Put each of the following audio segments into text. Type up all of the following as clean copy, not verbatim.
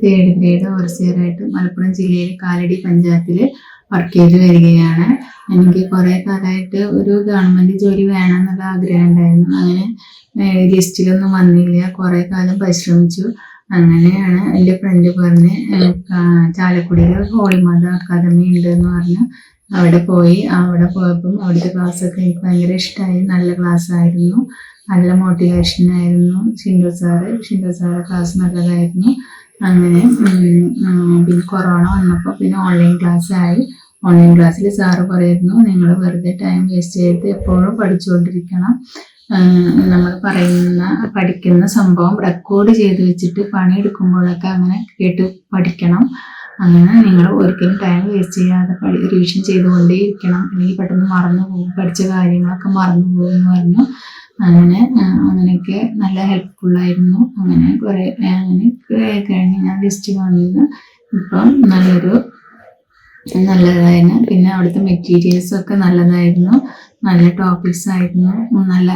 Third grade ഓവർസിയറായിട്ട് Malappuram ജില്ലയിലെ കാലടി പഞ്ചായത്തിൽ work ചെയ്ത് വരികയാണ്. എനിക്ക് കുറേ കാലമായിട്ട് ഒരു ഗവൺമെൻറ് ജോലി വേണമെന്നുള്ള ആഗ്രഹം ഉണ്ടായിരുന്നു. അങ്ങനെ ലിസ്റ്റിലൊന്നും വന്നില്ല. കുറേ കാലം പരിശ്രമിച്ചു. അങ്ങനെയാണ് എൻ്റെ ഫ്രണ്ട് പറഞ്ഞ് ചാലക്കുടിയിൽ ഹോളി മദർ അക്കാദമി ഉണ്ടെന്ന് പറഞ്ഞു. അവിടെ പോയപ്പം അവിടുത്തെ ക്ലാസ്സൊക്കെ എനിക്ക് ഭയങ്കര ഇഷ്ടമായി. നല്ല ക്ലാസ് ആയിരുന്നു, നല്ല മോട്ടിവേഷൻ ആയിരുന്നു. ഷിൻഡോ സാറ് ക്ലാസ് നല്ലതായിരുന്നു. അങ്ങനെ പിന്നെ കൊറോണ വന്നപ്പോൾ പിന്നെ ഓൺലൈൻ ക്ലാസ് ആയി. ഓൺലൈൻ ക്ലാസ്സിൽ സാറ് പറയുന്നു, നിങ്ങൾ വെറുതെ ടൈം വേസ്റ്റ് ചെയ്ത് എപ്പോഴും പഠിച്ചുകൊണ്ടിരിക്കണം. നമ്മൾ പഠിക്കുന്ന സംഭവം റെക്കോർഡ് ചെയ്ത് വെച്ചിട്ട് പണിയെടുക്കുമ്പോഴൊക്കെ അങ്ങനെ കേട്ട് പഠിക്കണം. അങ്ങനെ നിങ്ങൾ ഒരിക്കലും ടൈം വേസ്റ്റ് ചെയ്യാതെ റിവിഷൻ ചെയ്തുകൊണ്ടേയിരിക്കണം, അല്ലെങ്കിൽ പെട്ടെന്ന് മറന്നു പോകും, പഠിച്ച കാര്യങ്ങളൊക്കെ മറന്നു പോകും എന്ന് പറഞ്ഞു. അങ്ങനെയൊക്കെ നല്ല ഹെൽപ്ഫുള്ളായിരുന്നു. അങ്ങനെ കഴിഞ്ഞ് ഞാൻ ലിസ്റ്റ് വന്നു. ഇപ്പം നല്ലതായിരുന്നു. പിന്നെ അവിടുത്തെ മെറ്റീരിയൽസൊക്കെ നല്ലതായിരുന്നു, നല്ല ടോപ്പിക്സ് ആയിരുന്നു, നല്ല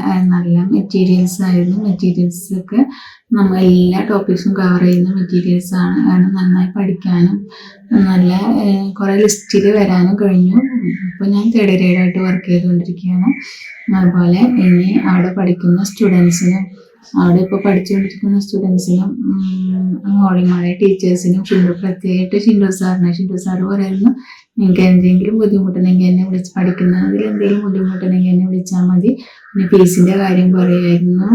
മെറ്റീരിയൽസ് ആയിരുന്നു. മെറ്റീരിയൽസൊക്കെ നമ്മൾ എല്ലാ ടോപ്പിക്സും കവർ ചെയ്യുന്ന മെറ്റീരിയൽസ് ആണ്. കാരണം നന്നായി പഠിക്കാനും നല്ല കുറേ ലിസ്റ്റിൽ വരാനും കഴിഞ്ഞു. ഇപ്പോൾ ഞാൻ തേർഡ് ഗ്രേഡായിട്ട് വർക്ക് ചെയ്തുകൊണ്ടിരിക്കുകയാണ്. അതുപോലെ ഇനി അവിടെ പഠിക്കുന്ന സ്റ്റുഡൻസിനും, അവിടെ ഇപ്പോൾ പഠിച്ചുകൊണ്ടിരിക്കുന്ന സ്റ്റുഡൻസിനും ഹോളിമാരെ ടീച്ചേഴ്സിനും പ്രത്യേകമായിട്ട് ഷിൻഡോ സാറ് പറയുന്നു, നിങ്ങൾക്ക് എന്തെങ്കിലും ബുദ്ധിമുട്ടുണ്ടെങ്കിൽ എന്നെ പഠിക്കുന്നതിൽ എന്തെങ്കിലും ബുദ്ധിമുട്ടുണ്ടെങ്കിൽ എന്നെ വിളിച്ചാൽ മതി. പിന്നെ ഫീസിൻ്റെ കാര്യം പറയുമായിരുന്നു.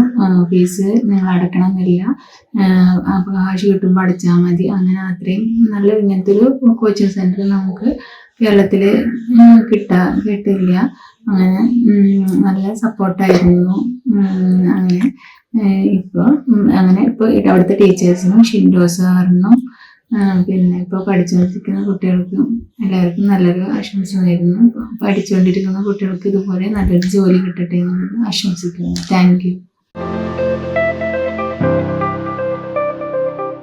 ഫീസ് നിങ്ങൾ അടക്കണമെന്നില്ല, കാശ് കിട്ടുമ്പോൾ അടച്ചാൽ മതി. അങ്ങനെ അത്രയും നല്ല ഇങ്ങനത്തെ ഒരു കോച്ചിങ് സെൻറ്റർ നമുക്ക് കേരളത്തിൽ കിട്ടില്ല. അങ്ങനെ നല്ല സപ്പോർട്ടായിരുന്നു. ഇപ്പോൾ അവിടുത്തെ ടീച്ചേഴ്സിനും ഷിൻഡോ സാറിനും പിന്നെ ഇപ്പോൾ പഠിച്ചുകൊണ്ടിരിക്കുന്ന കുട്ടികൾക്കും എല്ലാവർക്കും നല്ലൊരു ആശംസ നേരുന്നു. പഠിച്ചുകൊണ്ടിരിക്കുന്ന കുട്ടികൾക്ക് ഇതുപോലെ നല്ലൊരു ജോലി കിട്ടട്ടെ എന്ന് ആശംസിക്കുന്നു. Thank you.